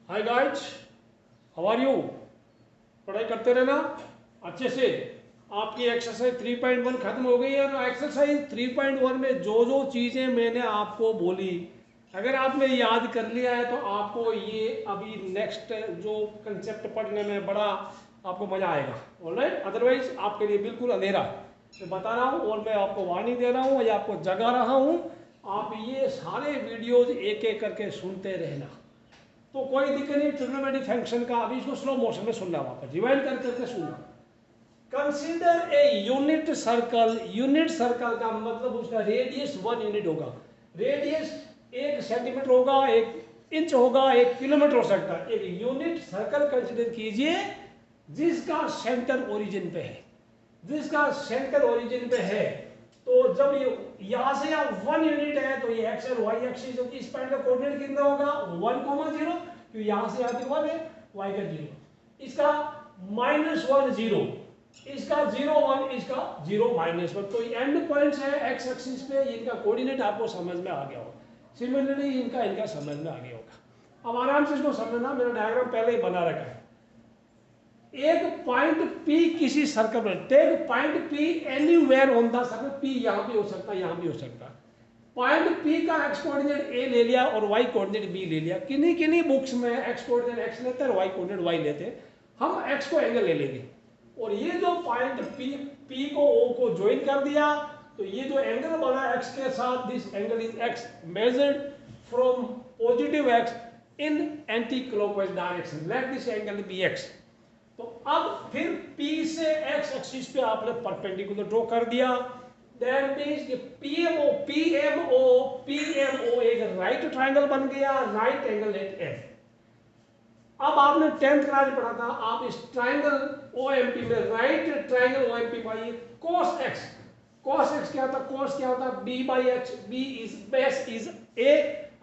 Hi guys, how are you. पढ़ाई करते रहना अच्छे से। आपकी एक्सरसाइज 3.1 खत्म हो गई है और एक्सरसाइज 3.1 में जो जो चीज़ें मैंने आपको बोली, अगर आपने याद कर लिया है तो आपको ये अभी नेक्स्ट जो कंसेप्ट पढ़ने में बड़ा आपको मज़ा आएगा। ऑलराइट, अदरवाइज आपके लिए बिल्कुल अंधेरा मैं बता रहा हूँ और मैं आपको वार्निंग दे रहा हूँ या आपको जगा रहा हूँ। आप ये सारे वीडियोज एक एक करके सुनते रहना, तो कोई दिक्कत नहीं। ट्रिग्नोमेट्रिक फंक्शन का अभी इसको स्लो मोशन में सुनना, वापस रिवाइंड कर करके सुनना। Consider a unit circle. Unit circle का मतलब उसका रेडियस 1 यूनिट होगा। रेडियस 1 सेंटीमीटर होगा, 1 इंच होगा, 1 किलोमीटर हो सकता है। एक यूनिट सर्कल कंसीडर कीजिए जिसका सेंटर ओरिजिन पे है, जिसका सेंटर ओरिजिन पे है। तो जब ये यहां से यहाँ 1 यूनिट है तो ये एक्स और वाई एक्सिस, इस पॉइंट का कोऑर्डिनेट कितना होगा 1,0, क्योंकि यहां से यहाँ तक 1 है, वाई का 0, इसका -1 0, इसका 0 1, इसका 0 -1। तो एंड पॉइंट्स है एक्स एक्सिस पे, इनका कोऑर्डिनेट आपको समझ में आ गया होगा। सिमिलरली इनका समझ में आ गया होगा। अब आराम से इसको समझना, मेरा डायग्राम पहले ही बना रखा है। एक पॉइंट P किसी सर्कल में, take point P anywhere on the circle. P यहां भी हो सकता है, यहां भी हो सकता है। पॉइंट P का एक्स कोऑर्डिनेट A ले लिया और वाई कोऑर्डिनेट B ले लिया। किन्हीं किन्हीं बुक्स में एक्स कोऑर्डिनेट x लेते हैं और वाई कोऑर्डिनेट y लेते हैं। हम x को एंगल ले लेंगे और ये जो पॉइंट P को O को ज्वाइन कर दिया, तो ये जो एंगल बना x के साथ, this angle is x measured from positive x in anti clockwise direction. Let this angle be x। तो अब फिर P से x एक्सिस पे आपने परपेंडिकुलर ड्रॉ कर दिया। दैट मींस कि PMO एक राइट ट्रायंगल बन गया, राइट एंगल एट F। अब आपने 10th क्लास में पढ़ा था, आप इस ट्रायंगल OMP में राइट ट्रायंगल OMP पाइए cos x। cos x क्या था, cos क्या होता, B/H। B is base is A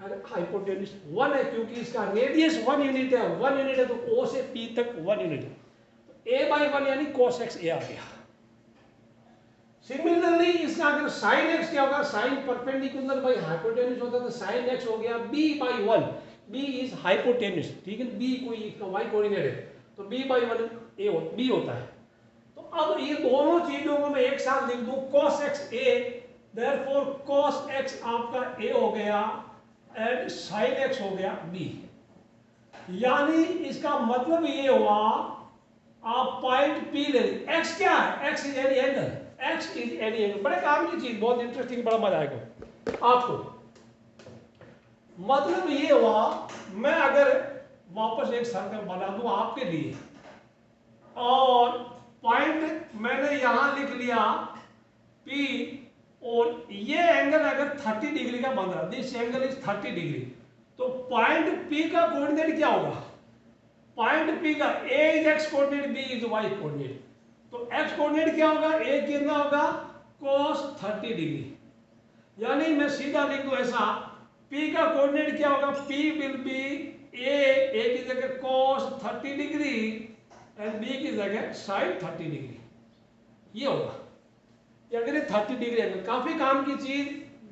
और हाइपोटेन्यूज 1 है, क्योंकि इसका रेडियस 1 यूनिट है, 1 यूनिट है तो O से P तक 1 यूनिट है। A/1 यानी cos x A आ गया। सिमिलरली इसका अगर sin x क्या होगा, sin परपेंडिकुलर बाई हाइपोटेन्यूज होता है तो sin x हो गया B/1। B इज हाइपोटेन्यूज, ठीक है। B कोई इसका y कोऑर्डिनेट है तो B/1 B होता है। तो अब ये दोनों चीजों को मैं एक साथ लिख दूं, cos x A, therefore cos x आपका A हो गया एंड sin x हो गया B। यानी इसका मतलब ये हुआ, आप पॉइंट P ले लीजिए। x क्या है, x is any angle, x is any angle. बड़े काम की चीज, बहुत इंटरेस्टिंग, बड़ा मजा आएगा आपको। मतलब ये हुआ, मैं अगर वापस एक सर्कल बना दूं आपके लिए और पॉइंट मैंने यहां लिख लिया P, और ये एंगल अगर 30 डिग्री का बन रहा, दिस एंगल इज 30 डिग्री, तो पॉइंट P का कोऑर्डिनेट क्या होगा, पॉइंट P का A is x coordinate, B is y coordinate. तो x कोऑर्डिनेट क्या होगा, A कितना होगा cos 30 डिग्री। यानी मैं सीधा लिख दूं ऐसा, P का कोऑर्डिनेट क्या होगा, P विल बी A की जगह cos 30 डिग्री एंड B की जगह sin 30 डिग्री। ये होगा, ये अगर 30 डिग्री एंगल, काफी काम की चीज।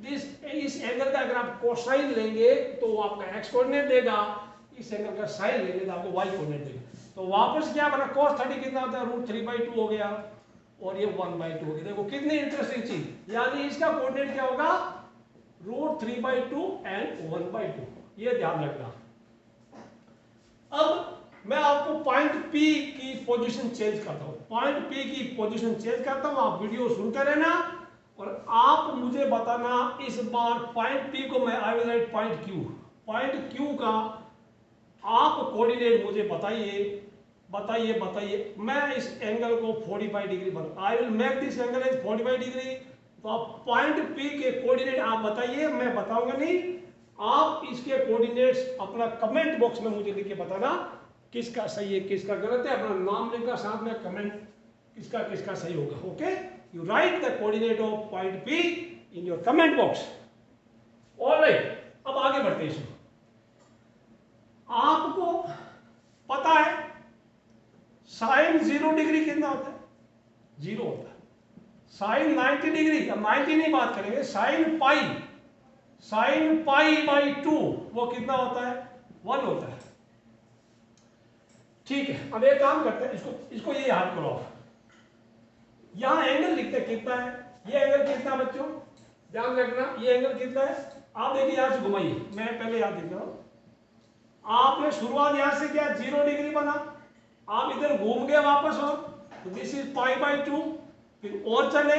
इस एंगल का अगर आप कोसाइन लेंगे तो वो आपका x कोऑर्डिनेट देगा, इस एंगल का साइन लेंगे तो आपको y कोऑर्डिनेट देगा। तो वापस क्या बना, cos 30 कितना होता है, √3/2 हो गया और ये 1/2 हो गया। देखो कितनी इंटरेस्टिंग चीज, यानी इसका कोऑर्डिनेट क्या होगा √3/2 एंड 1/2, ये ध्यान रखना। अब मैं आपको पॉइंट P की पोजीशन चेंज करता हूं, पॉइंट P की पोजीशन चेंज करता हूं। आप वीडियो सुनते रहना और आप मुझे बताना। इस बार पॉइंट P को मैं I will write point Q। Point Q का आप कोऑर्डिनेट मुझे बताइए बताइए बताइए। मैं इस एंगल को 45 डिग्री बना, I will make this angle is 45 degree. तो आप पॉइंट P के कोऑर्डिनेट आप बताइए, मैं बताऊंगा नहीं, आप इसके कोऑर्डिनेट्स अपना कमेंट बॉक्स में मुझे लिख के बताना किसका सही है किसका गलत है। अपना नाम लिखकर साथ में कमेंट किसका किसका सही होगा। Okay, you right the coordinate of point P in your comment box. Alright, अब आगे बढ़ते हैं। आपको पता है साइन 0 डिग्री कितना होता है, 0 होता है। साइन 90 डिग्री, अब 90 नहीं बात करेंगे, साइन पाई/2 वो कितना होता है, 1 होता है। ठीक है, अब एक काम करते हैं, इसको ये याद करो आप। यहाँ एंगल लिखते हैं कितना है, ये एंगल कितना है बच्चों, ध्यान रखना, ये एंगल कितना है। आप देखिए यहाँ से घुमाइए, मैं पहले याद देता हूँ। आपने शुरुआत यहाँ से किया 0 डिग्री बना, आप इधर घूम गए वापस, और तो दिस इज π/2, फिर और चले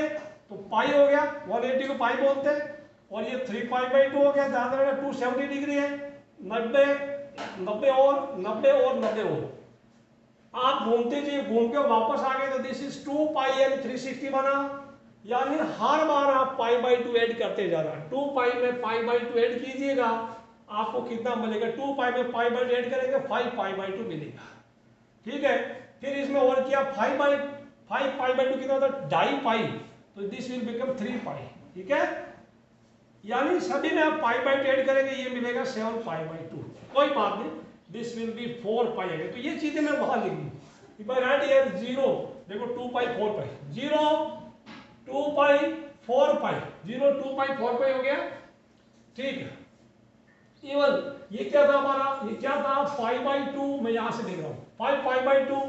तो पाई हो गया, 180 को पाई बोलते हैं, और ये 3π/2 हो गया। ध्यान रखना 270 डिग्री है, 90 90 और 90 और 90 और, आप घूमते जाइए, घूम के वापस आ गए तो दिस इज 2π and 360 बना। यानी हर बार आप π/2 ऐड करते जा रहा है। 2π में π/2 ऐड कीजिएगा, आपको कितना मिलेगा, 2π में π/2 ऐड करेंगे 5π/2 मिलेगा। ठीक है, फिर इसमें और किया 5π/2 कितना होता है, 2.5 तो दिस विल बिकम 3π। ठीक है, यानी सभी में आप π/2 ऐड करेंगे, ये मिलेगा 7π/2। कोई बात नहीं, दिस विल बी 4π है। तो ये चीजें मैं वहां लिख दी। इफ आई राइट हियर 0, देखो 2π 4π, 0 2π 4π, 0 2π 4π हो गया। ठीक है, इवन ये क्या था हमारा, ये क्या था, 5/2, मैं यहां से लिख रहा हूं 5π/2,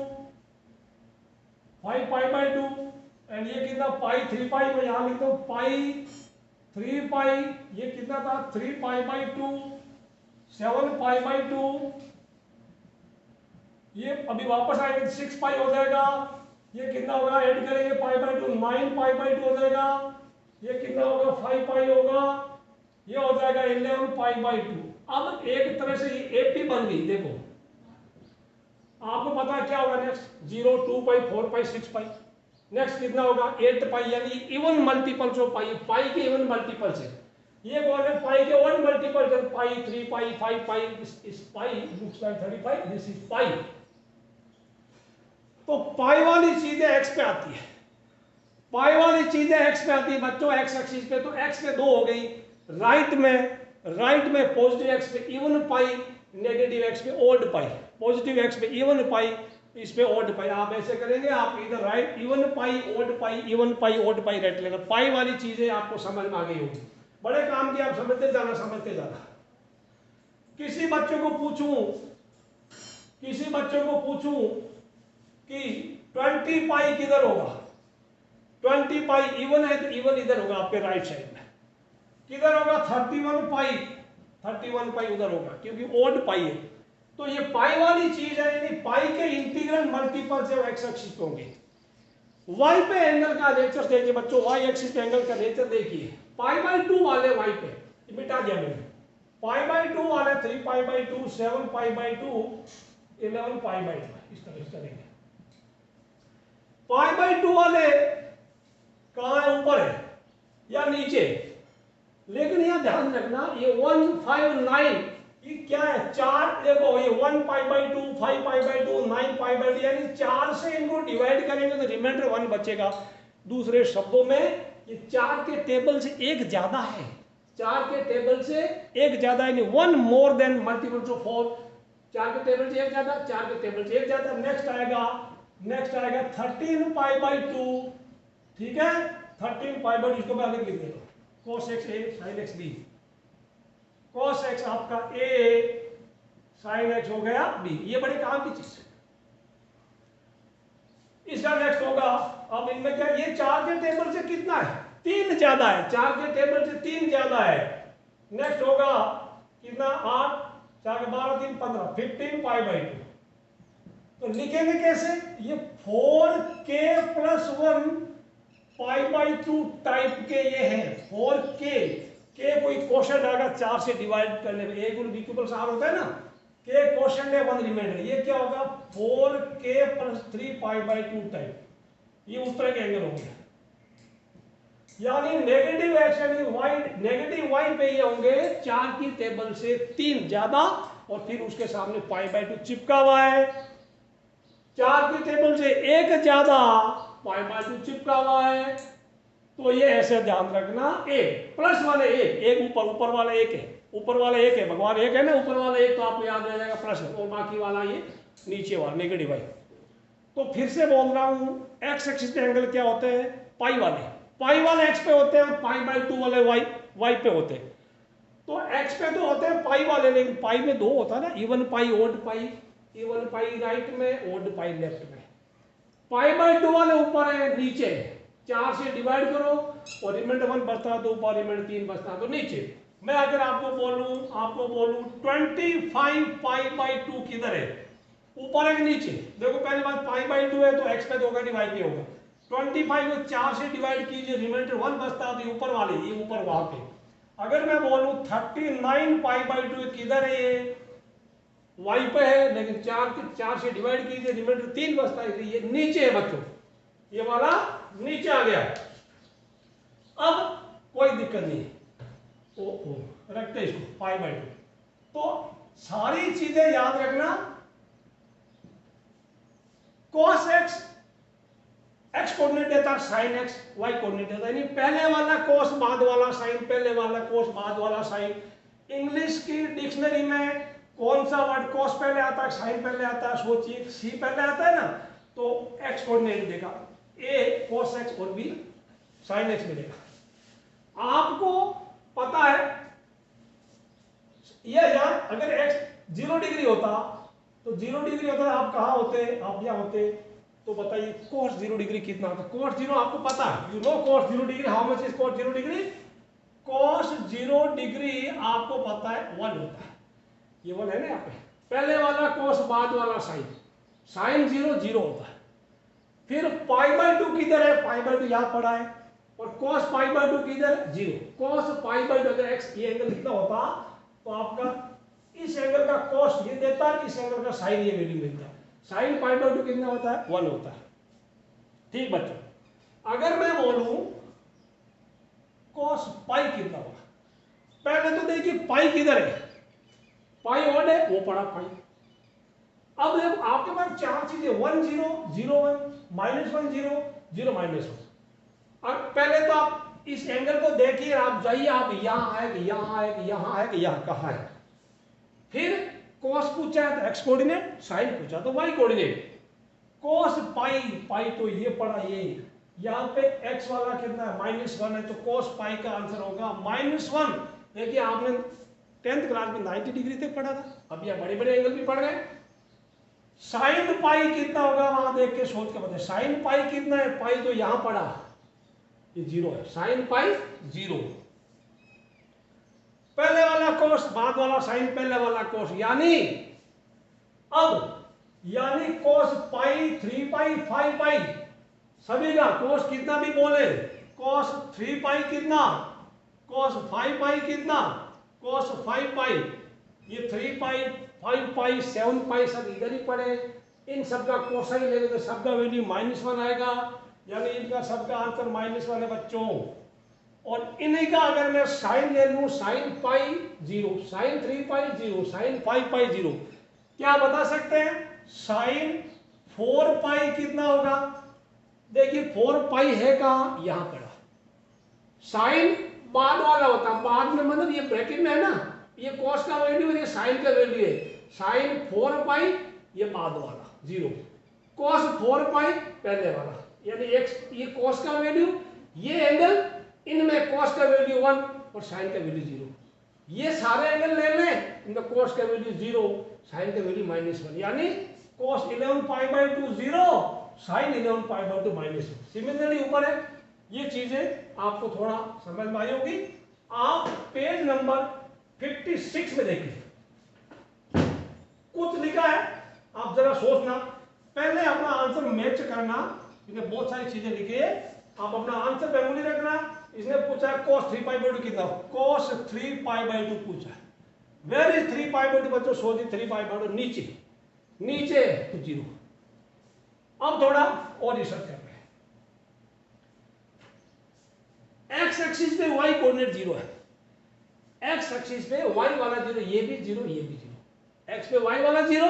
5π/2, एंड ये कितना पाई 3π, मैं यहां लिखता हूं पाई 3π, ये कितना था 3π/2, 7π/2, ये अभी वापस आएंगे 6π हो जाएगा। ये कितना होगा, ऐड करेंगे π/2, 9π/2 हो जाएगा। ये कितना होगा, 5π होगा, ये हो जाएगा 11π/2। अब एक तरह से ये 80 बन गई। देखो आपको पता है क्या होगा नेक्स्ट, 0 2π 4π 6π, नेक्स्ट कितना होगा 8π, यानी इवन मल्टीपल्स ऑफ पाई, पाई के इवन मल्टीपल्स है। ये कौन है, पाई के वन मल्टीपल है, पाई 3π 5π, इस pi looks like 35, this is pi. तो पाई वाली चीजें एक्स पे आती है, पाई वाली चीजें एक्स पे आती है बच्चों, एक्स एक्सिस पे, तो एक्स पे 2 हो गई, राइट में पॉजिटिव एक्स पे इवन पाई, नेगेटिव एक्स पे ओड पाई, पॉजिटिव एक्स पे इवन पाई, इस पे ओड पाई। आप ऐसे करेंगे, आप इधर राइट इवन पाई ओड पाई, इवन पाई ओड पाई रट लेना। पाई वाली चीजें आपको समझ में आ गई होगी, बड़े काम की, आप समझते जाना। किसी बच्चों को पूछूं कि 20π किधर होगा, 20π इवन है तो इवन इधर होगा आपके राइट साइड में, किधर होगा 31π उधर होगा, क्योंकि ओड पाई है। तो ये पाई वाली चीज है, यानी पाई के इंटीग्रल मल्टीपल से एक्स एक्सिस पे होंगे। वाई पे एंगल का नेचर देखिए बच्चों, वाई एक्सिस पे एंगल का नेचर देखिए, π/2 वाले वाई पे, ये मिटा दिया मैंने, π/2 वाले 3π/2, 7π/2, 11π/2, इस तरह से करेंगे। π/2 वाले कहाँ है, ऊपर है या नीचे, लेकिन यहां ध्यान रखना ये 159 ये क्या है, 4, देखो ये 1π/2, 5π/2, 9π/2, यानी 4 से इनको डिवाइड करेंगे तो रिमाइंडर 1 बचेगा। दूसरे शब्दों में ये 4 के टेबल से एक ज्यादा है, 4 के टेबल से एक ज्यादा, यानी 1 मोर देन मल्टीपल्स ऑफ 4, 4 के टेबल से एक ज्यादा, 4 के टेबल से एक ज्यादा। नेक्स्ट आएगा 13π/2, ठीक है, 13π/2, इसको मैं आगे लिख देता हूं, cos x a sin x b, cos x आपका a sin x हो गया b, ये बड़े काम की चीज है। इसका नेक्स्ट होगा, अब इनमें क्या, ये 4 के टेबल से कितना है, 3 ज्यादा है, 4 के टेबल से 3 ज्यादा है। नेक्स्ट होगा कितना, 8, 4 के 12, 3 15, 15π/2। तो लिखेंगे कैसे, ये 4k + 1 π/2 टाइप के ये है, 4k, k कोई क्वोशंट आएगा 4 से डिवाइड करने में, a = b = r होता है ना, k क्वोशंट है 1 रिमाइंडर, ये क्या होगा 4k + 3π/2 टाइप, ये उस तरह के एंगल हो गया। यानी नेगेटिव एक्स यानी वाई, नेगेटिव वाई पे ये होंगे 4 की टेबल से 3 ज्यादा, और फिर उसके सामने π/2 चिपका हुआ है, 4 की टेबल से 1 ज्यादा, π/2 चिपका हुआ है। तो ये ऐसे ध्यान रखना, एक प्लस वाले एक ऊपर वाला एक है, ऊपर वाला एक है, भगवान एक है ना, ऊपर वाला एक, तो आपको याद रह जाएगा प्लस है, और बाकी वाला ये नीचे वाला नेगेटिव वाई। तो फिर से बोल रहा हूं, एक्स एक्सिस पे एंगल क्या होते हैं, पाई वाले एक्स पे होते हैं, और π/2 वाले वाई पे होते हैं। तो एक्स पे तो होते हैं पाई वाले, लेकिन पाई में 2 होता है ना, इवन पाई ओड पाई, इवन पाई राइट में, ओड पाई लेफ्ट में। π/2 वाले ऊपर है, नीचे 4 से डिवाइड करो और रिमाइंडर 1 बचता तो ऊपर, रिमाइंडर 3 बचता तो नीचे। मैं अगर आपको बोलूं 25 π/2 किधर है, ऊपर है कि नीचे? देखो पहली बात π/2 है तो x पे 2 का डिवाइड नहीं होगा। 25 को 4 से डिवाइड कीजिए, रिमाइंडर 1 बचता तो ऊपर वाले, ये ऊपर वहां पे। अगर मैं बोलूं 39 π/2 किधर है, ये y पे है, लेकिन 4 से डिवाइड कीजिए, रिमाइंडर 3 बचता है, ये नीचे है बच्चों, ये वाला नीचे आ गया। अब कोई दिक्कत नहीं है, ओ रखते हैं इसको π/2। तो सारी चीजें याद रखना, cos x x कोऑर्डिनेट देता है, sin x y कोऑर्डिनेट देता है, यानी पहले वाला cos बाद वाला sin, पहले वाला cos बाद वाला sin। इंग्लिश की डिक्शनरी में कौन सा वर्ड cos पहले आता है, sin पहले आता है? सोचिए, c पहले आता है ना, तो x कोऑर्डिनेट देगा, a cos x और b sin x मिलेगा। आपको पता है ये यार, अगर x 0 डिग्री होता तो 0 डिग्री होता आप कहाँ होते, आप यहाँ होते, तो बताइए cos 0 डिग्री कितना होता? cos 0 आपको पता है, you know cos 0 degree, how much is cos 0 degree? cos 0 degree आपको पता है 1 होता है, ये 1 है ना यहाँ पे। पहले वाला cos बाद वाला sin, sin 0 0 होता है। फिर π/2 किधर है? π/2 यहाँ पड़ा है, और cos π/2 किधर? 0। cos π/2 अगर x ये एंगल कितना होता तो आपका इस एंगल का cos ये देता है, इस एंगल का sin ये वैल्यू मिलता है। sin π/2 कितना होता है? 1 होता है। ठीक बच्चों, अगर मैं बोलूं cos पाई कितना होगा, पहले तो देखिए पाई किधर है, पाई ऑड है, वो पड़ा पाई। अब जब आपके पास 4 चीजें 1 0 0 1 -1 0 0 -1, और पहले तो आप इस एंगल को देखिए, आप जाइए, आप यहां है कि यहां है कि यहां है कि यहां कहां है। फिर cos पूछा है तो x कोऑर्डिनेट, sin पूछा तो y कोऑर्डिनेट। cos पाई, पाई तो ये पड़ा, ये यहाँ पे x वाला कितना है? -1 है, तो cos पाई का आंसर होगा -1। देखिए आपने 10th क्लास में 90 डिग्री तक पढ़ा था, अब यहाँ बड़े बड़े एंगल भी पढ़ गए। sin पाई कितना होगा, वहां देख के सोच के बताए। sin पाई कितना है? पाई तो यहां पड़ा, ये 0 है, sin पाई 0। पहले वाला cos बाद वाला sin, पहले वाला cos, यानी cos पाई 3 पाई 5 पाई, सभी का cos कितना भी बोले, cos 3 पाई कितना, cos 5 पाई कितना, cos 5 पाई, ये 3 पाई 5 पाई 7 पाई सब इधर ही पड़े। इन सब का कोसाइन लेंगे तो सबका वैल्यू -1 आएगा, यानी इनका सबका आंसर -1 है बच्चों। और इन्हीं का अगर मैं साइन ले लूं, sin पाई 0, sin 3 पाई 0, sin 5 पाई 0, क्या बता सकते हैं? sin 4 पाई कितना होगा? देखिए 4 पाई है कहां? यहां पड़ा। sin बाद वाला होता, बाद में मतलब ये ब्रैकेट में है ना, ये cos का वैल्यू है, ये sin का वैल्यू है। sin 4 पाई ये बाद वाला 0, cos 4 पाई पहले वाला, यानी x ये cos का वैल्यू, ये एंगल, इनमें cos का वैल्यू 1 और sin का वैल्यू 0। ये सारे एंगल ले लें, इनमें cos का वैल्यू 0, sin का वैल्यू -1, यानी cos 11 π/2 0, sin 11 π/2 -1। सिमिलरली ऊपर है, ये चीजें आपको थोड़ा समझ में आई होगी। आप पेज नंबर 56 में देखिए, कुछ लिखा है, आप जरा सोचना, पहले अपना आंसर मैच करना। इसने बहुत सारी चीजें लिखी है, आप अपना आंसर पे उंगली रखना। इसने पूछा है cos 3 π/2 कितना, cos 3 π/2 पूछा है। वेयर इज 3 π/2 बच्चों? सोचिए 3 π/2 नीचे, नीचे तो 0। अब थोड़ा और रिसर्च करते हैं। एक्स एक्सिस पे y कोऑर्डिनेट 0 है, एक्स एक्सिस पे y वाला 0, ये भी 0, ये भी 0। x पे y वाला 0,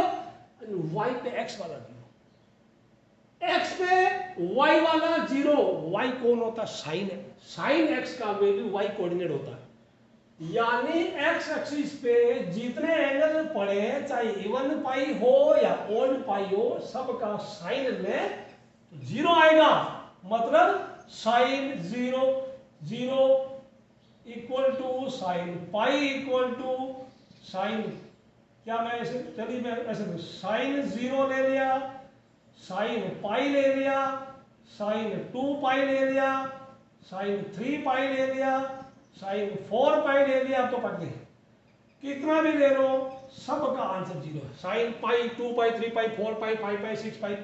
y पे x वाला 0। x पे y वाला 0, y कौन होता है? साइन है, साइन x का वैल्यू y कोऑर्डिनेट होता है। यानी x एक्सिस पे जितने एंगल पड़े, चाहे इवन पाई हो या ओड पाई हो, सबका साइन में 0 आएगा। मतलब sine 0 0 equal to sine pi equal to sine क्या मैं ऐसे, चलिए मैं ऐसे साइन 0 ले लिया, साइन पाई ले लिया, साइन 2 पाई ले लिया, साइन 3 पाई ले लिया, साइन 4 पाई ले लिया, तो पढ़ गए कितना भी ले लो सबका आंसर 0 है। साइन पाई 2 पाई 3 पाई 4 पाई 5 पाई 6 पाई,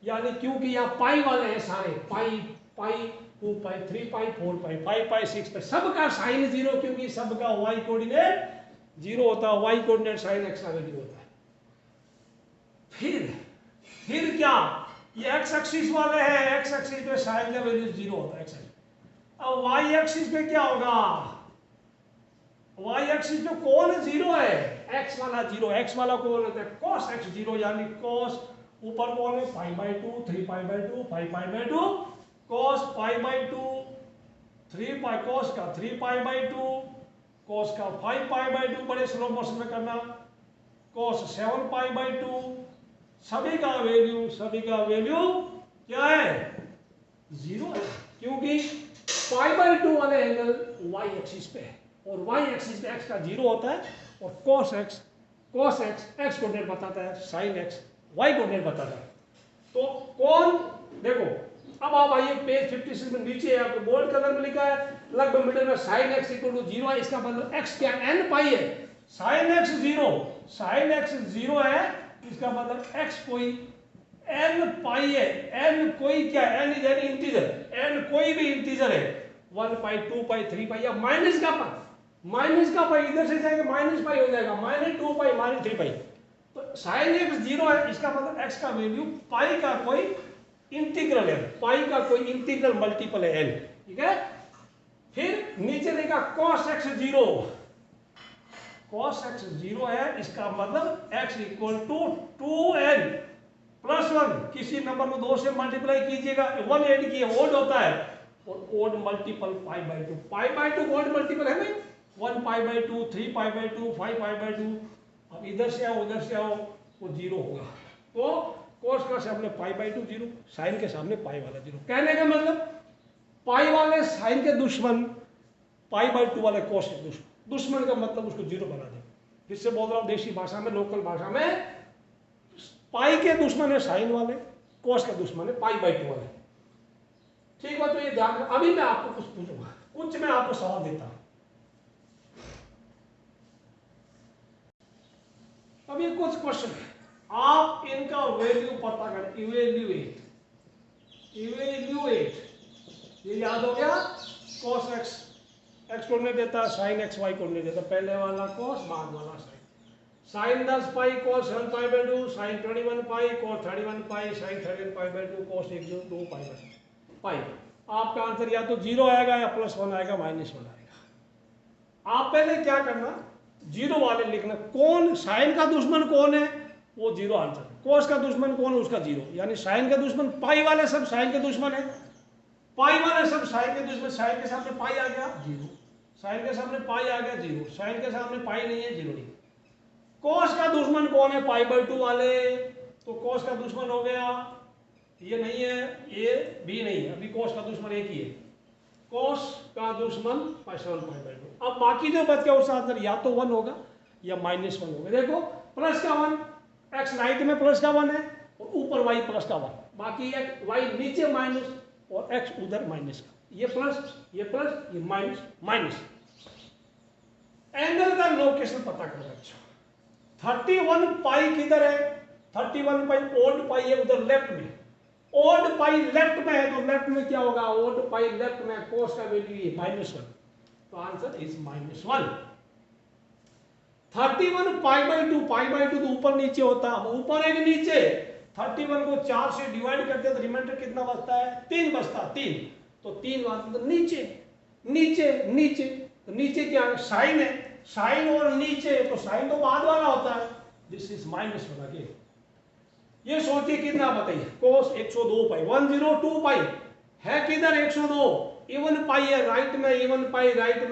यानी क्योंकि यहाँ पाई वाले हैं सारे, पाई पाई 2 पाई 3 पाई 4 पाई 5 पाई 6 पाई, सबका साइन 0, क्योंकि सबका वाई कोऑर्डिनेट 0 होता है, वाई कोऑर्डिनेट साइन एक्स का वैल्यू होता है। फिर क्या, ये एक्स एक्सिस वाले हैं, एक्स एक्सिस पे साइन का वैल्यू 0 होता है एक्स एक्सिस। अब वाई एक्सिस पे क्या होगा, वाई एक्सिस पे कौन 0 है, एक्स वाला 0, एक्स वाला कौन होता है cos x 0, यानी cos ऊपर कौन है पाई by 2 3 pi by 2 5 pi by 2, cos pi by 2 3 pi, cos का 3 पाई बाई 2, cos का 5 पाई बाई 2, बड़े स्लो मोशन में करना, cos 7 पाई बाई 2, सभी का वैल्यू क्या है 0 है, क्योंकि पाई बाई 2 वाले एंगल वाई एक्सिस पे है और वाई एक्सिस पे एक्स का 0 होता है, और cos x एक्स कोऑर्डिनेट बताता है, sin x वाई कोऑर्डिनेट बताता है। तो कौन, देखो अब आप आइए पेज 56 में नीचे है, आपको बोल्ड कलर में लिखा है लगभग मिडिल में sin x इक्वल टू 0 है, इसका मतलब x क्या n पाई है, sin x 0 है, इसका मतलब x कोई n पाई है, n कोई क्या, n is an integer, n कोई भी इंटीजर है, 1 पाई 2 पाई 3 पाई, या माइनस का पाई इधर से जाएगा माइनस पाई हो जाएगा, -2 पाई -3 पाई, तो साइन एक्स 0 है, इसका मतलब x का वैल्यू पाई का कोई इंटीग्रल है, पाई का कोई इंटीग्रल मल्टीपल है n, ठीक है। फिर नीचे देखा cos x 0 है, इसका मतलब x equal to 2n plus 1, किसी नंबर को 2 से मल्टीप्लाई कीजिएगा, 1 ऐड किए ओड होता है, और odd multiple pi by 2, pi by 2 odd multiple है ना, 1 pi by 2 3 pi by 2 5 pi by 2, अब इधर से आओ उधर से आओ, वो 0 होगा, तो cos का सामने पाई बाई 2 0, साइन के सामने पाई वाला 0, कहने का मतलब पाई वाले साइन के दुश्मन, पाई बाई 2 वाले cos के दुश्मन का मतलब उसको 0 बना दे। फिर से बोल रहा हूँ देशी भाषा में, लोकल भाषा में, पाई के दुश्मन है साइन वाले, cos के दुश्मन है पाई बाई 2 वाले, ठीक है। तो ये ध्यान, अभी मैं आपको कुछ पूछूंगा, कुछ मैं आपको सवाल देता हूं, अब ये कुछ क्वेश्चन है, आप इनका वैल्यू पता करें, इवेल्युएट, ये याद हो गया, cos x कोऑर्डिनेट देता है, sin x y कोऑर्डिनेट देता है, पहले वाला cos बाद वाला sin, sin 10 pi cos 7 pi by 2, sin 21 pi cos 31 pi, sin 31 pi by 2 cos 2 pi by pi. आपका आंसर या तो 0 आएगा या +1 आएगा -1 आएगा। आप पहले क्या करना, 0 वाले लिखना, कौन साइन का दुश्मन कौन है वो 0 आंसर, cos का दुश्मन कौन है उसका 0, यानी साइन का दुश्मन, पाई वाले सब साइन के दुश्मन है, पाई वाले सब साइन के दुश्मन, साइन के सामने पाई आ गया 0, साइन के सामने पाई आ गया 0, साइन के सामने पाई नहीं है 0 नहीं। cos का दुश्मन कौन है, पाई बाई 2 वाले, तो cos का दुश्मन हो गया, ये नहीं है, ये भी नहीं है, अभी cos का दुश्मन एक ही है, cos का दुश्मन 7 पाई बाई 2। अब बाकी जो बच गया उसका आंसर या तो 1 होगा या -1 होगा। देखो प्लस का 1, x राइट में प्लस का 1 है और ऊपर y प्लस का 1, बाकी y नीचे माइनस और x उधर माइनस का, ये प्लस ये माइनस। एंगल का लोकेशन पता करो। अच्छा 31 पाई किधर है, 31 पाई ओल्ड पाई है उधर लेफ्ट में, ओड पाई लेफ्ट में है, तो लेफ्ट में क्या होगा, ओड पाई लेफ्ट में, cos का वैल्यू ये -1, तो आंसर इज -1। 31 पाई बाई 2 तो ऊपर नीचे होता है, ऊपर है कि नीचे, 31 को 4 से डिवाइड करते हैं तो रिमाइंडर कितना बचता है, 3 बचता है, 3, तो 3 तो नीचे तो नीचे क्या है, साइन है, साइन और नीचे, तो साइन तो बाद वाला होता है, दिस इज माइनस वाला के। ये सोचिए कितना बताइए, cos 102 पाई, 102 पाई है किधर, 102 इवन पाई है राइट में, इवन पाई राइट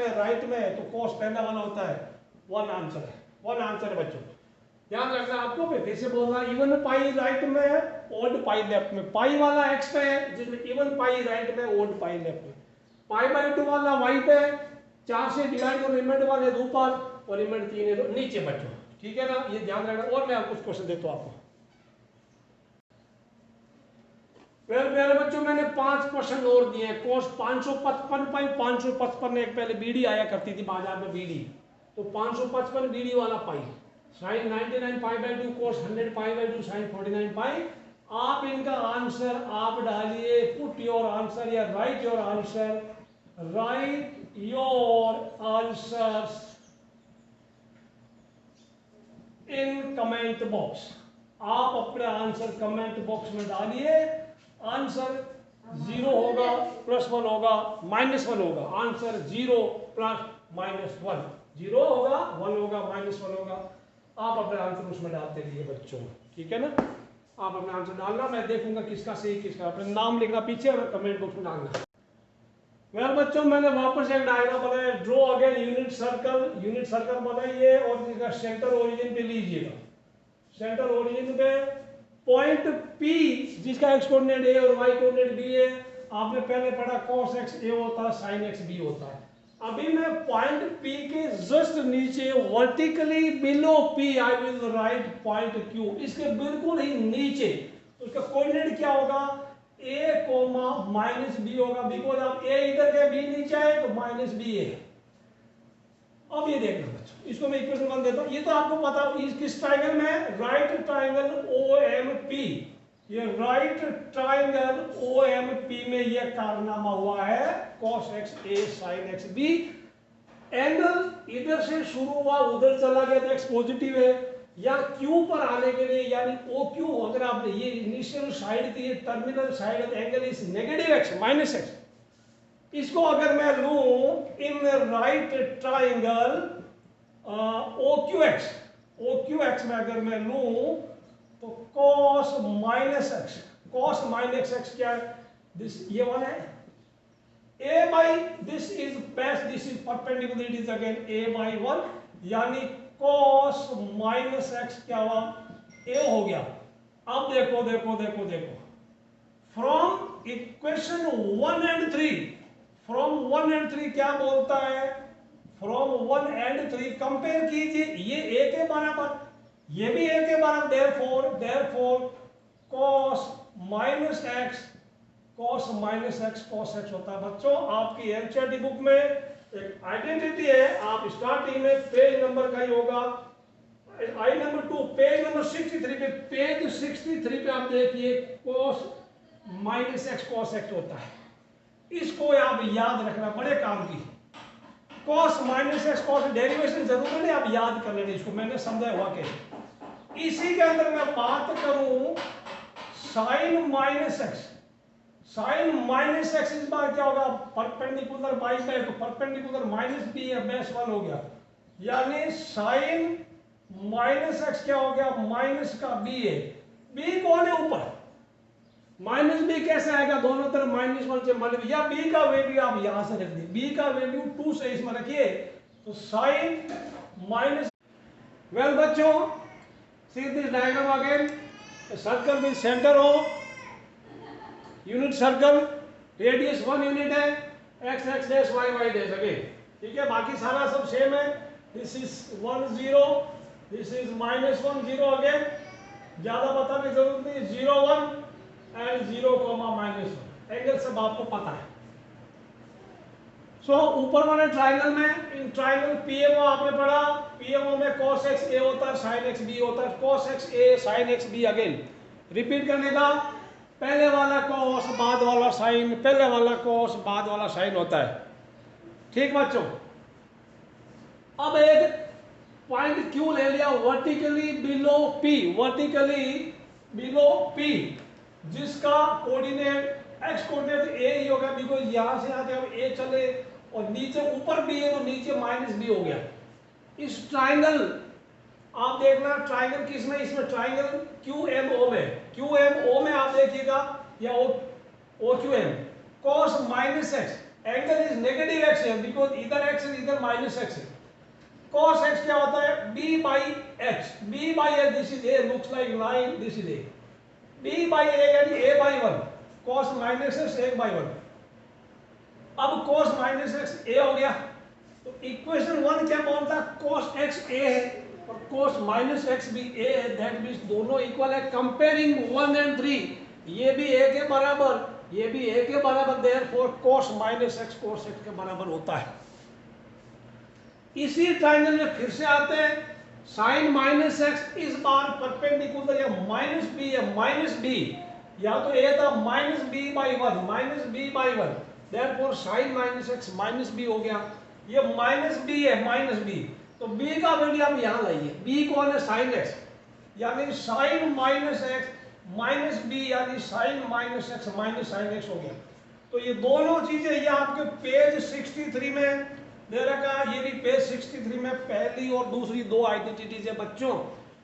में, तो cos पहला वाला होता है, 1 आंसर है बच्चों, ध्यान रखना आपको। फिर से बोल रहा, इवन पाई राइट में है, ओड पाई लेफ्ट में, पाई वाला x पे है जिसमें इवन पाई राइट में, ओड पाई लेफ्ट में, पाई बाई 2 वाला y पे, 4 से डिवाइड और रिमाइंडर वाले ऊपर और रिमाइंडर 3 है तो नीचे बच्चों, ठीक है ना, ये ध्यान रखना। और मैं कुछ क्वेश्चन देता हूँ आपको। मेरे बच्चों मैंने 5 क्वेश्चन और दिए हैं। कोर्स 555 एक पहले बीडी आया करती थी बाजार में बीडी, तो 555 बीडी वाला pi, sine 99 pi by 2, cos 100 pi by 2, sine 49 pi. आप इनका आंसर आप डालिए, पुट योर आंसर या write your answer, write your answers in comment box. आप अपने आंसर कमेंट बॉक्स में डालिए। आंसर 0 होगा, +1 होगा, -1 होगा। आंसर 0 + -1, 0 होगा, 1 होगा, -1 होगा। आप अपने आंसर उसमें डालते रहिए बच्चों, ठीक है ना। आप अपने आंसर डालना, मैं देखूंगा किसका सही किसका। अपने नाम लिखना पीछे और कमेंट बॉक्स में डालना। वेल बच्चों मैंने वापस एक डायग्राम बनाया। ड्रॉ अगेन यूनिट सर्कल बनाइए और इसका सेंटर ओरिजिन पे लीजिएगा। सेंटर ओरिजिन पे पॉइंट P जिसका एक्स कोऑर्डिनेट A और वाई कोऑर्डिनेट B है। आपने पहले पढ़ा cos x A होता है, sin x B होता है। अभी मैं पॉइंट P के जस्ट नीचे vertically below P I will write point Q। इसके बिल्कुल ही नीचे उसका कोऑर्डिनेट क्या होगा, A, -B होगा, बिकॉज आप A इधर के B नीचे आए तो -B है। अब ये देखना बच्चों, इसको मैं इक्वेशन 1 देता हूं। ये तो आपको पता किस ट्रायंगल में, राइट ट्रायंगल OMP। ये राइट ट्रायंगल OMP में ये कारनामा हुआ है cos x A sin x B। Angle इधर से शुरू हुआ उधर चला गया तो x पॉजिटिव है, या Q पर आने के लिए यानी OQ, अगर आपने ये इनिशियल साइड थी, terminal side angle is negative x -x। इसको अगर मैं लूं इन राइट ट्राइंगल OQX में अगर मैं लूं तो cos -x क्या है, दिस ये वन है, A by this is base, this is perpendicular, it is again A by 1, यानी cos -x क्या हुआ, A हो गया। अब देखो from equation 1 and 3, from 1 and 3 क्या बोलता है, फ्रॉम 1 and 3 कंपेयर कीजिए, ये A के बराबर, ये भी A के बराबर, therefore cos -x cos x होता है। बच्चों आपकी एनसीईआरटी बुक में एक आइडेंटिटी है, आप स्टार्टिंग में पेज नंबर का ही होगा, आई नंबर 2 पेज नंबर 63 पे, पेज 63 पे आप देखिए cos -x cos x होता है। इसको आप याद रखना, बड़े काम की। cos -x cos डेरिवेशन जरूरी नहीं, आप याद कर लेना इसको, मैंने समझाया हुआ के। इसी के अंदर मैं बात करूं sin -x इस बार क्या होगा, परपेंडिकुलर बाई पे, तो परपेंडिकुलर -b है, बेस 1 हो गया, यानी sin -x क्या हो गया, माइनस का b है। b कौन है ऊपर, -b कैसे आएगा, दोनों तरफ -1 से मल्टीप्लाई, या b का वैल्यू आप यहां से रख दिए, b का वैल्यू 2 से इसमें रखिए, तो sin माइनस। वेल बच्चों see this diagram again, circle with centre हो, यूनिट सर्कल, रेडियस 1 यूनिट है, x dash y dash again, ठीक है, बाकी सारा सब सेम है। This is 1 0, this is -1 0 again, ज्यादा बताने की जरूरत नहीं, 0 1 एंड 0, -1, एंगल सब आपको पता है। सो ऊपर वाले ट्राइंगल में, इन ट्राइंगल PMO आपने पढ़ा, PMO में cos x A होता है, sin x B होता है, cos x A sin x B again repeat करने का, पहले वाला cos बाद वाला sin, पहले वाला cos बाद वाला sin होता है, ठीक बच्चों। अब एक पॉइंट Q ले लिया वर्टिकली बिलो P, जिसका कोऑर्डिनेट x कोऑर्डिनेट A ही होगा, बिकॉज यहां से आते हम A चले और नीचे ऊपर B है तो नीचे -B हो गया। इस ट्राइंगल आप देखना, ट्राइंगल किस में, इसमें ट्राइंगल QMO में आप देखिएगा, या OQM, cos -x, angle is negative x है, बिकॉज इधर x है इधर -x है। cos x क्या होता है, b by x, this is a, looks like line, this is a, b by a यानी a by 1, cos -x 1/1। अब cos -x a हो गया, तो इक्वेशन 1 क्या बोलता है, cos x a है, और कोस माइनस एक्स भी ए है, दैट मीन्स दोनों इक्वल है। कंपेयरिंग 1 and 3, ये भी ए के बराबर, ये भी ए के बराबर, देयरफॉर कोस माइनस एक्स कोस एक्स के बराबर होता है। इसी ट्रायंगल में फिर से आते हैं, साइन माइनस एक्स इस बार परपेंडिकुलर या माइनस बी या माइनस बी, या तो ए था minus B by one, minus B by one, therefore sine minus x minus B हो गया। ये माइनस बी है, माइनस बी, तो बी का वैल्यू आप यहां लाइए, बी कौन है, साइन एक्स, यानी sine minus x minus B, यानी sine minus x minus sine x हो गया। तो ये दोनों चीजें ये आपके पेज 63 में दे रखा है, ये भी पेज 63 में पहली और दूसरी दो आइडेंटिटीज है बच्चों।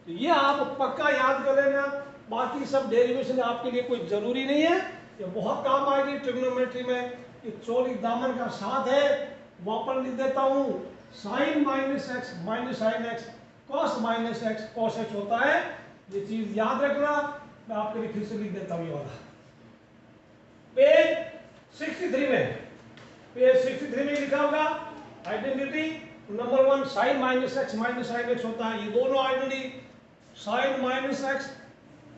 तो ये आप पक्का याद कर लेना, बाकी सब डेरिवेशन आपके लिए कोई जरूरी नहीं है, ये बहुत काम आएगी ट्रिग्नोमेट्री में। ये चोरी दामन का साथ है, वापस लिख देता हूं, sine minus x minus sine x cos minus x cos x होता है। ये चीज याद रखना, मैं आपके लिए फिर से लिख देता हूं ये वाला पेज 63 में, पेज 63 में लिखा होगा identity number 1 sine minus x minus sine x होता है। ये दोनों identity sine minus x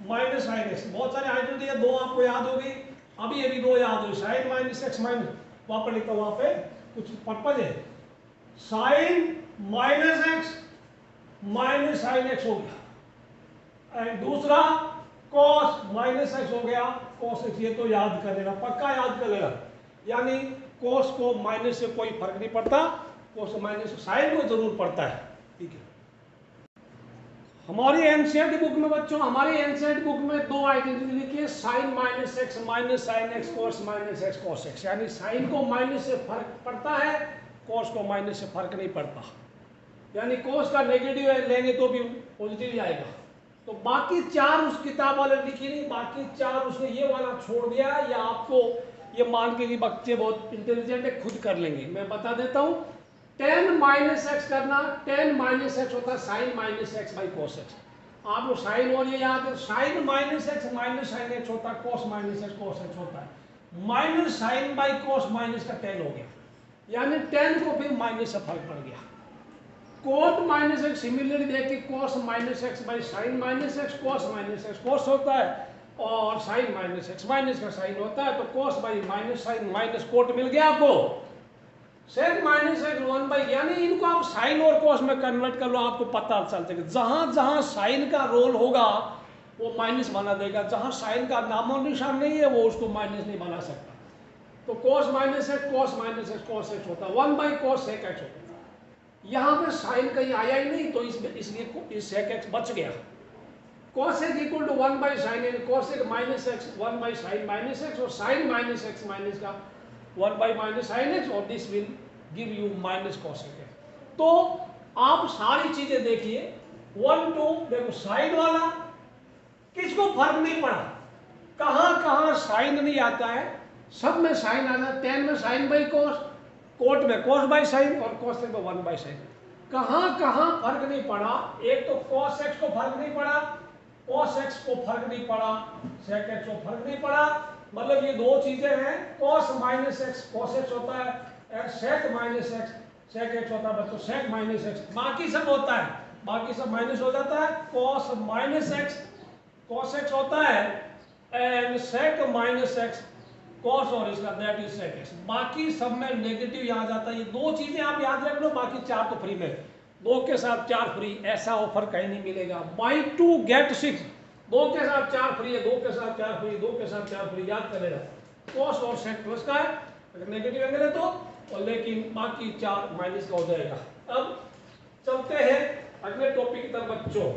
minus sine x, बहुत सारे आइडेंटिटी है, दो आपको याद होगी, अभी अभी दो याद होगी, साइन माइनस एक्स माइनस, वापस लिखता हूं, वहां पे कुछ पर्पज है, sine minus x minus sine x हो गया, एंड दूसरा कॉस माइनस एक्स हो गया कॉस एक्स। ये तो याद कर लेना, पक्का याद कर लेना, यानी कॉस को माइनस से कोई फर्क नहीं पड़ता, कॉस माइनस से साइन को जरूर पड़ता है, ठीक है। हमारी एनसीईआरटी बुक में बच्चों, हमारी एनसीईआरटी बुक में दो आइडेंटिटी लिखी है, sine minus x minus sine x cos minus x cos x, यानी साइन को माइनस से फर्क पड़ता है, कॉस को माइनस से फर्क नहीं पड़ता, यानी कॉस का नेगेटिव लेंगे तो भी पॉजिटिव ही आएगा। तो बाकी चार उस किताब वाले लिखी नहीं, बाकी चार उसने ये वाला छोड़ दिया, या आपको ये मान के कि बच्चे बहुत इंटेलिजेंट है खुद कर लेंगे, मैं बता देता हूँ। टेन माइनस एक्स करना, टेन माइनस एक्स होता है sine minus x by cos x, आपको साइन और ये याद है, sine minus x minus sine x होता है, cos minus x cos x होता है, minus sine by cos minus का टेन हो गया, यानी टेन को फिर माइनस से फर्क पड़ गया। कोट माइनस एक्स सिमिलरली देखिए, cos minus x by sine minus x, cos minus x cos होता है, और साइन माइनस एक्स माइनस का साइन होता है, तो cos by minus sine minus cot मिल गया आपको, सेक माइनस एक्स 1 बाई, यानी इनको आप साइन और कॉस में कन्वर्ट कर लो, आपको पता चल जाएगा, जहां जहां साइन का रोल होगा वो माइनस बना देगा, जहां साइन का नामो निशान नहीं है वो उसको माइनस नहीं बना सकता। तो cos minus x cos minus x cos x होता है, 1 बाई कॉस सेक एक्स होता है। यहाँ पे साइन कहीं आया ही नहीं, तो इसलिए इस सेक एक्स बच गया। Cos x equal to 1 by sine x, cos x minus x 1 by sine minus x, और साइन माइनस एक्स माइनस का 1 बाई माइनस साइन एक्स, और this will give you minus cos x. तो आप सारी चीजें देखिए, 1 2 देखो, साइन वाला किसको फर्क नहीं पड़ा, कहां कहां साइन नहीं आता है, सब में साइन आता है, 10 में साइन बाई कॉस, कोट में कॉस बाई साइन, और कॉस में 1 बाई साइन, कहां कहां फर्क नहीं पड़ा। एक तो कॉस एक्स को फर्क नहीं पड़ा, कॉस एक्स को फर्क नहीं पड़ा, सेक एक्स को फर्क नहीं पड़ा, मतलब ये दो चीजें हैं, cos minus x cos x होता है, और sec minus x sec x होता है बच्चों, सेक माइनस एक्स, बाकी सब होता है, बाकी सब माइनस हो जाता है, cos minus x cos x होता है, and sec minus x cos, और इसका दैट इज सेक एक्स, बाकी सब में नेगेटिव यहाँ जाता है। ये दो चीजें आप याद रख लो, बाकी चार तो फ्री में, 2 के साथ 4 फ्री, ऐसा ऑफर कहीं नहीं मिलेगा। बाई 2 गेट 6, 2 के साथ 4 फ्री है, 2 के साथ 4 फ्री, 2 के साथ 4 फ्री, याद कर लेना, कॉस और सेक प्लस का है अगर नेगेटिव एंगल है तो, और लेकिन बाकी 4 माइनस का हो जाएगा। अब चलते हैं अगले टॉपिक की तरफ बच्चों।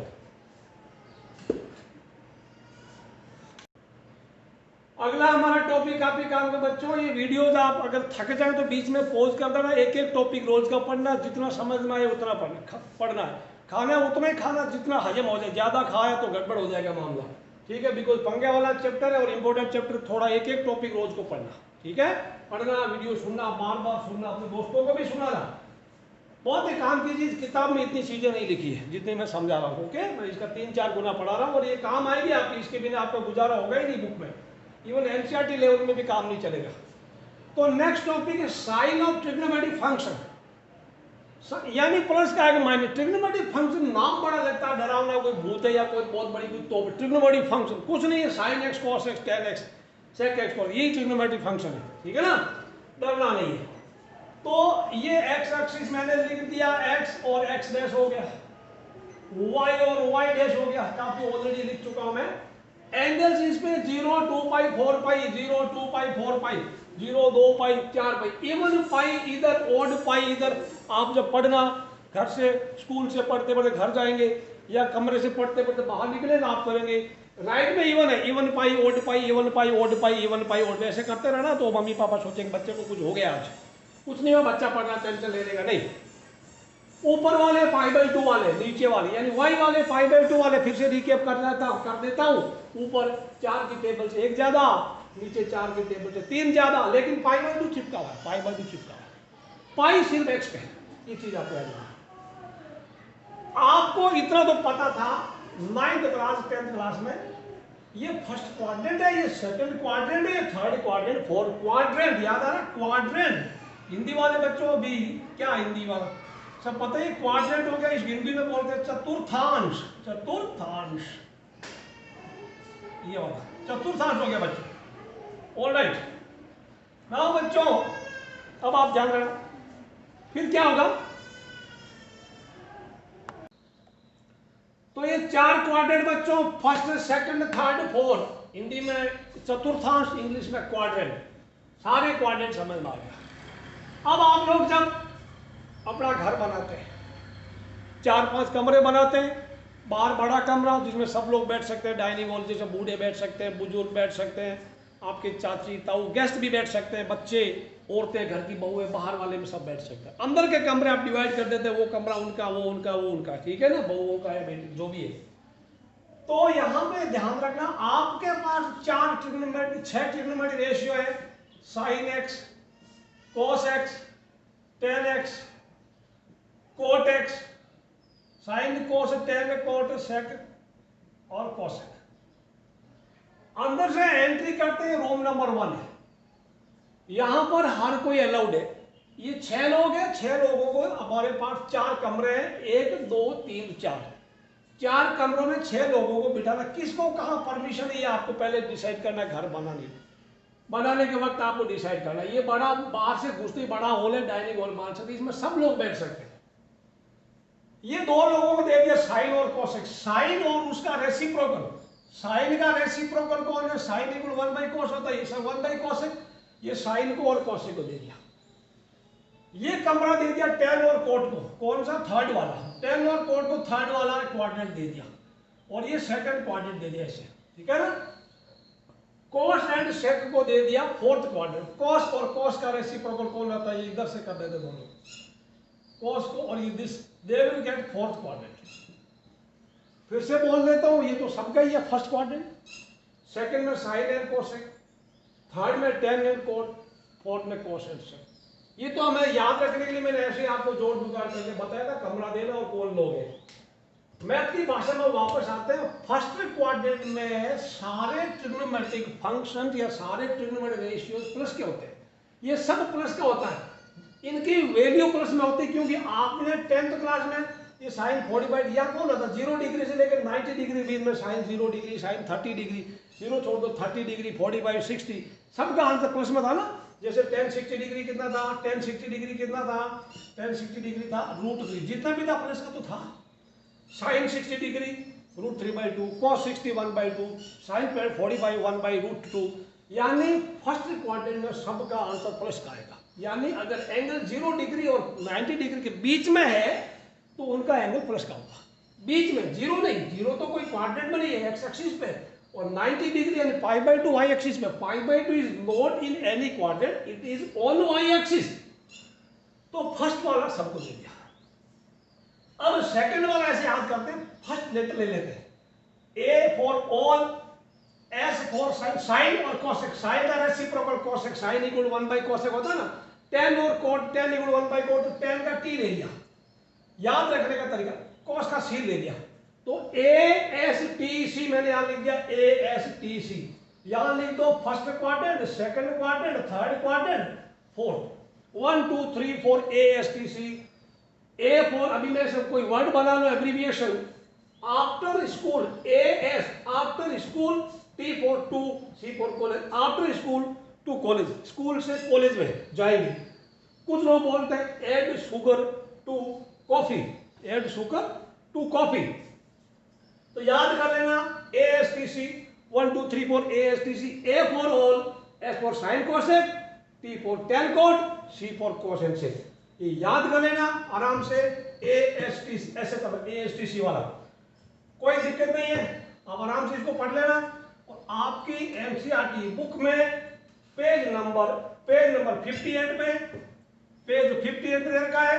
अगला हमारा टॉपिक काफी काम का बच्चों, ये वीडियोज आप अगर थक जाए तो बीच में पॉज कर देना, एक एक टॉपिक रोज का पढ़ना, जितना समझ में आए उतना पढ़ना है, खाना उतना ही खाना जितना हजम हो जाए, ज्यादा खाया तो गड़बड़ हो जाएगा मामला, ठीक है, बिकॉज पंगे वाला चैप्टर है और इंपॉर्टेंट चैप्टर, थोड़ा एक एक टॉपिक रोज को पढ़ना, ठीक है, पढ़ना, वीडियो सुनना, बार बार सुनना, अपने दोस्तों को भी सुनाना, बहुत ही काम की चीज, किताब में इतनी चीजें नहीं लिखी है जितनी मैं समझा रहा हूँ, ओके, मैं इसका 3-4 गुना पढ़ा रहा हूँ, और ये काम आएगी आपकी, इसके बिना आपका गुजारा होगा ही नहीं बुक में, इवन एनसीईआरटी लेवल में भी काम नहीं चलेगा। तो नेक्स्ट टॉपिक है साइन ऑफ ट्रिग्नोमेट्रिक फंक्शन। यानी प्लस का है माइनस। ट्रिग्नोमेट्रिक फंक्शन नाम बड़ा लगता है डरावना, कोई भूत है या कोई बहुत बड़ी कोई तो। ट्रिग्नोमेट्रिक फंक्शन कुछ नहीं है, sine x cos x tan x sec x cos, यही ट्रिग्नोमेट्रिक फंक्शन है, ठीक है ना, डरना नहीं है। तो ये एक्स एक्सिस मैंने लिख दिया, एक्स और एक्स डैश हो गया, वाई और वाई डैश हो गया, काफी ऑलरेडी लिख चुका हूं मैं। एंगल्स इसमें 0 2 पाई 4 पाई 0 2 पाई 4 पाई 0 2 पाई 4 पाई, इवन पाई इधर, ओड पाई इधर। आप जब पढ़ना घर से, स्कूल से पढ़ते पढ़ते घर जाएंगे या कमरे से पढ़ते पढ़ते बाहर निकले ना, आप करेंगे राइट में इवन है, इवन पाई ओड पाई, इवन पाई ओड पाई, इवन पाई ओड, ऐसे करते रहना तो मम्मी पापा सोचेंगे बच्चे को कुछ हो गया आज। कुछ नहीं हो, बच्चा पढ़ना टेंशन ले लेगा नहीं। ऊपर वाले पाई बाई 2 वाले, नीचे वाले यानी वाई वाले पाई बाई 2 वाले, फिर से रिकेप कर देता हूं। ऊपर 4 की टेबल से 1 ज्यादा, नीचे 4 की टेबल से 3 ज्यादा, लेकिन पाई बाई 2 चिपका हुआ है, पाई बाई 2 चिपका हुआ है, पाई सिर्फ एक्स पे है। ये चीज आपको याद रखना। आपको इतना तो पता था 9th क्लास 10th क्लास में, ये फर्स्ट क्वाड्रेंट है, ये सेकंड क्वाड्रेंट है, ये थर्ड क्वाड्रेंट, फोर्थ क्वाड्रेंट, याद आ रहा क्वाड्रेंट। हिंदी वाले बच्चों भी, क्या हिंदी वाला सब पता है, क्वाड्रेंट हो गया, इस हिंदी में बोलते हैं चतुर्थांश, चतुर्थांश, ये वाला चतुर्थांश हो गया बच्चों। ऑल राइट नाउ बच्चों, अब आप जान रहे हो फिर क्या होगा। तो ये 4 क्वाड्रेंट बच्चों, first second third fourth, Hindi में चतुर्थांश, इंग्लिश में क्वाड्रेंट, सारे क्वाड्रेंट समझ में आ गया। अब आप लोग जब अपना घर बनाते हैं, 4-5 कमरे बनाते हैं, बाहर बड़ा कमरा जिसमें सब लोग बैठ सकते हैं, डाइनिंग हॉल जैसे बूढ़े बैठ सकते हैं, बुजुर्ग बैठ सकते हैं, आपके चाची ताऊ गेस्ट भी बैठ सकते हैं, बच्चे औरतें घर की बहुएं बाहर वाले में सब बैठ सकते हैं। अंदर के कमरे आप डिवाइड कर देते हैं, वो कमरा उनका, वो उनका, वो उनका, ठीक है ना, बहुओं का है बेटी जो भी है। तो यहाँ पे ध्यान रखना, आपके पास 6 ट्रिग्नोमेट्रिक रेशियो है, sine x, cos x, tan x, cot x, sine cos tan cot sec और कोसेक। अंदर से एंट्री करते हैं, रूम नंबर 1 है, यहां पर हर कोई अलाउड है। ये 6 लोग हैं, 6 लोगों को हमारे पास 4 कमरे हैं, 1 2 3 4 कमरों में 6 लोगों को बिठाना। किसको कहां परमिशन है ये आपको पहले डिसाइड करना है, घर बनाने के वक्त आपको डिसाइड करना है। ये बड़ा बाहर से घुसते ही बड़ा हॉल है, डाइनिंग हॉल मान सकते, इसमें सब लोग बैठ सकते हैं। ये 2 लोगों को दे दिया साइन और कोसेक, साइन और उसका रेसिप्रोकल। साइन का रेसिप्रोकल कौन है, साइन इक्वल 1/cos होता है, ये सब 1/cosec, ये साइन को और कोसेक को दे दिया। ये कमरा दे दिया टेन और कोट को, कौन सा, थर्ड वाला, टेन और कोट को थर्ड वाला क्वाड्रेंट दे दिया, और ये सेकंड क्वाड्रेंट दे दिया ऐसे, ठीक है ना। कॉस एंड सेक को दे दिया फोर्थ क्वाड्रेंट। कॉस और कॉस का रेसिप्रोकल कौन रहता है, ये इधर से कर देते दोनों, कॉस को और ये this, they will get fourth quadrant. फिर से बोल देता हूं, ये तो सबका ही है, फर्स्ट क्वाड्रेंट, सेकंड में साइन एंड कोसेक, थर्ड में टेन एंड कोट, फोर्थ में कॉस एंड सेक। ये तो हमें याद रखने के लिए मैंने ऐसे आपको जोड़ जुगाड़ करके बताया था, कमरा देना और कौन लोग हैं। मैथ की भाषा में वापस आते हैं। फर्स्ट क्वाड्रेंट में सारे ट्रिग्नोमेट्रिक फंक्शन या सारे ट्रिग्नोमेट्रिक रेशियोज प्लस के होते हैं, ये सब प्लस का होता है, इनकी वैल्यू प्लस में होती है, क्योंकि आपने 10th क्लास में ये साइन 45 या कौन होता, 0 डिग्री से लेकर 90 डिग्री बीच में साइन 0 डिग्री, साइन 30 डिग्री, 0 छोड़ दो 30 डिग्री, 45 60, सबका आंसर प्लस में था ना। जैसे 10 60 डिग्री कितना था, 10 60 डिग्री कितना था, 10 60 डिग्री था √3, जितना भी था प्लस का तो था। साइन 60 डिग्री √3/2, कॉस 60 1/2, साइन 45 1/√2, यानी फर्स्ट क्वाड्रेंट में सबका आंसर प्लस का आएगा। यानी अगर एंगल 0 डिग्री और 90 डिग्री के बीच में है तो उनका एंगल प्लस का होगा। बीच में, 0 नहीं, 0 तो कोई क्वाड्रेंट में नहीं है, एक्स एक्सिस पे, और 90 डिग्री यानी π/2 y एक्सिस में। π/2 is not in any quadrant, it is on y axis. तो फर्स्ट वाला सबको दे दिया। अब सेकंड वाला ऐसे याद करते हैं, फर्स्ट लेटर ले लेते हैं, A for all, S for sine, sine और कोसेक, साइन का reciprocal cosec, sine equal 1/cosec होता है ना, tan और cot, tan इक्वल 1/cot, तो tan का t ले लिया, याद रखने का तरीका, cos का c ले लिया, तो ASTC मैंने यहां लिख दिया, ASTC। यहां लिख दो first quadrant, second quadrant, third quadrant, fourth, 1 2 3 4 ASTC, A for, अभी मैं सब कोई वर्ड बना लो abbreviation, after school A S, after school, T for to, C for college, after school to college, school से कॉलेज में जाएंगे। कुछ लोग बोलते हैं add sugar to coffee, add sugar to coffee, तो याद कर लेना A S T C, 1 2 3 4 A S T C, A for all, S for sine cosec, T for tan cot, C for cos and sec, ये याद कर लेना आराम से। ए एस टी सी ऐसे कर, ए एस टी सी वाला कोई दिक्कत नहीं है, आप आराम से इसको पढ़ लेना। और आपकी एनसीईआरटी बुक में पेज नंबर 58 पे, पेज 58 पे रखा है,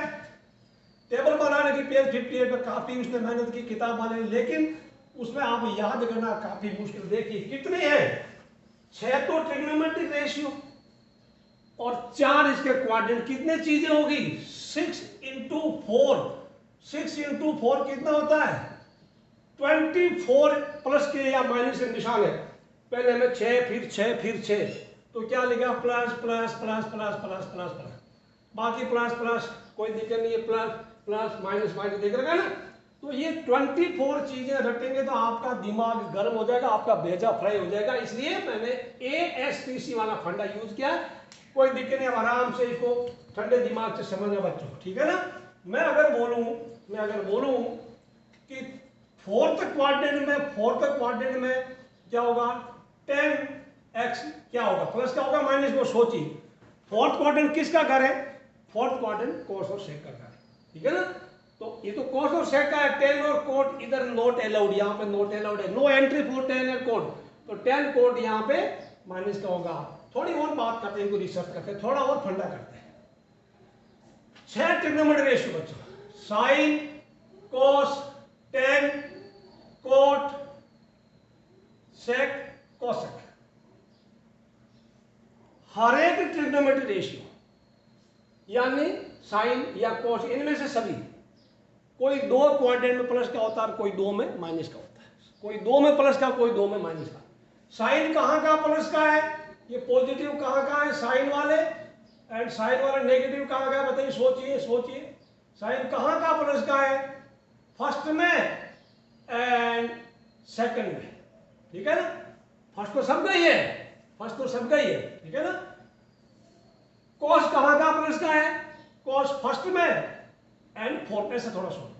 टेबल बनाने की पेज 58 पर काफी उसने मेहनत की किताब वाले, लेकिन उसमें आप याद करना काफी मुश्किल। देखिए कितने हैं, 6 तो ट्रिग्नोमेट्रिक रेशियो और 4 इसके क्वाड्रेंट, कितने चीजें होगी, 6 इंटू 4, 6 इंटू 4 कितना होता है 24 प्लस के या माइनस के निशान है, पहले में 6 फिर 6 फिर 6, तो क्या लिखा plus plus plus plus plus plus plus, बाकी प्लस प्लस कोई दिक्कत नहीं है, प्लस प्लस माइनस माइनस देख रखा है ना। तो ये 24 चीजें रटेंगे तो आपका दिमाग गर्म हो जाएगा, आपका भेजा फ्राई हो जाएगा, इसलिए मैंने ASTC वाला फंडा यूज किया। कोई दिक्कत नहीं, आराम से इसको ठंडे दिमाग से समझना बच्चों, ठीक है ना। मैं अगर बोलूं कि फोर्थ क्वाड्रेंट में क्या होगा 10x, क्या होगा प्लस क्या होगा माइनस, वो सोचिए। फोर्थ क्वाड्रेंट किसका घर है, फोर्थ क्वाड्रेंट कोस और सेक का घर है, ठीक है ना। तो ये तो कोस और सेक का है, टेन और कोट इधर नॉट अलाउड, यहाँ पे नॉट अलाउड है, नो एंट्री फॉर टेन और कोट, तो 10 कोट यहाँ पे माइनस का होगा। थोड़ी और बात करते हैं, इनको रिसर्च करते हैं, थोड़ा और फंडा करते हैं। 6 ट्रिग्नोमेट्रिक रेशियो बच्चों, साइन, कोस, टेन, कोट, सेक, कोसेक, हर एक ट्रिग्नोमेट्रिक रेशियो यानी साइन या कोस, इनमें से सभी कोई 2 क्वाड्रेंट में प्लस का होता है, कोई 2 में माइनस का होता है, कोई 2 में प्लस का, कोई 2 में माइनस का। साइन कहाँ का प्लस का है, ये पॉजिटिव कहाँ का है साइन वाले, एंड साइन वाले नेगेटिव कहाँ का है, बताइए, सोचिए साइन कहाँ का प्लस का है, फर्स्ट में एंड सेकंड में, ठीक है ना। फर्स्ट तो सबका ही है, ठीक है ना। कॉस कहाँ का प्लस का है, कॉस फर्स्ट में एंड फोर्थ में, से थोड़ा सुन,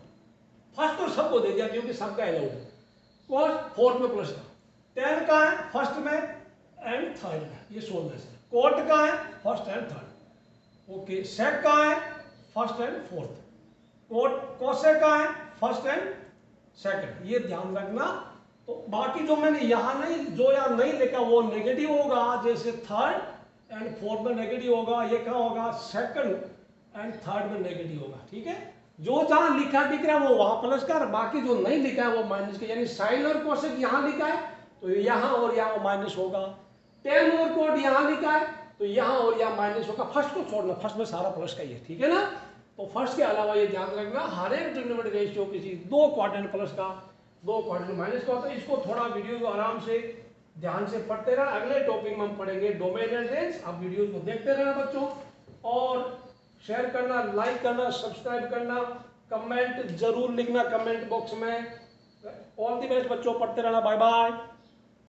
फर्स्ट तो सबको दे दिया क्योंकि सबका अलाउड है, कॉस फोर्थ में प्लस का, टेन का है फर्स्ट में एंड थर्ड में, ये सोलह से, कोट का है first and third, okay, sec का है first and fourth, cot cosec का है फर्स्ट एंड सेकंड, ये ध्यान रखना। तो बाकी जो मैंने यहाँ नहीं लिखा वो नेगेटिव होगा, जैसे थर्ड एंड फोर्थ में नेगेटिव होगा, ये क्या होगा सेकंड एंड थर्ड में नेगेटिव होगा, ठीक है। जो जहां लिखा दिख रहा है वो वहां प्लस का, बाकी जो नहीं लिखा है वो माइनस का, यानी साइन और कोसेक यहाँ लिखा है तो यहाँ और यहाँ वो माइनस होगा, टेन और कोट यहाँ लिखा है तो यहाँ और यहाँ माइनस होगा। फर्स्ट को छोड़ना, फर्स्ट में सारा प्लस का ही है, ठीक है ना। तो फर्स्ट के अलावा ये ध्यान रखना हर एक ट्रिग्नोमेट्रिक रेशियो किसी 2 क्वाड्रेंट प्लस का, 2 क्वाड्रेंट माइनस का होता है। इसको थोड़ा वीडियो को आराम से ध्यान से पढ़ते रहना। अगले टॉपिक में हम पढ़ेंगे डोमेन एंड रेंज। आप वीडियो को देखते रहना बच्चों, और शेयर करना, लाइक करना, सब्सक्राइब करना, कमेंट जरूर लिखना कमेंट बॉक्स में। ऑल द बेस्ट बच्चों, पढ़ते रहना, बाय बाय।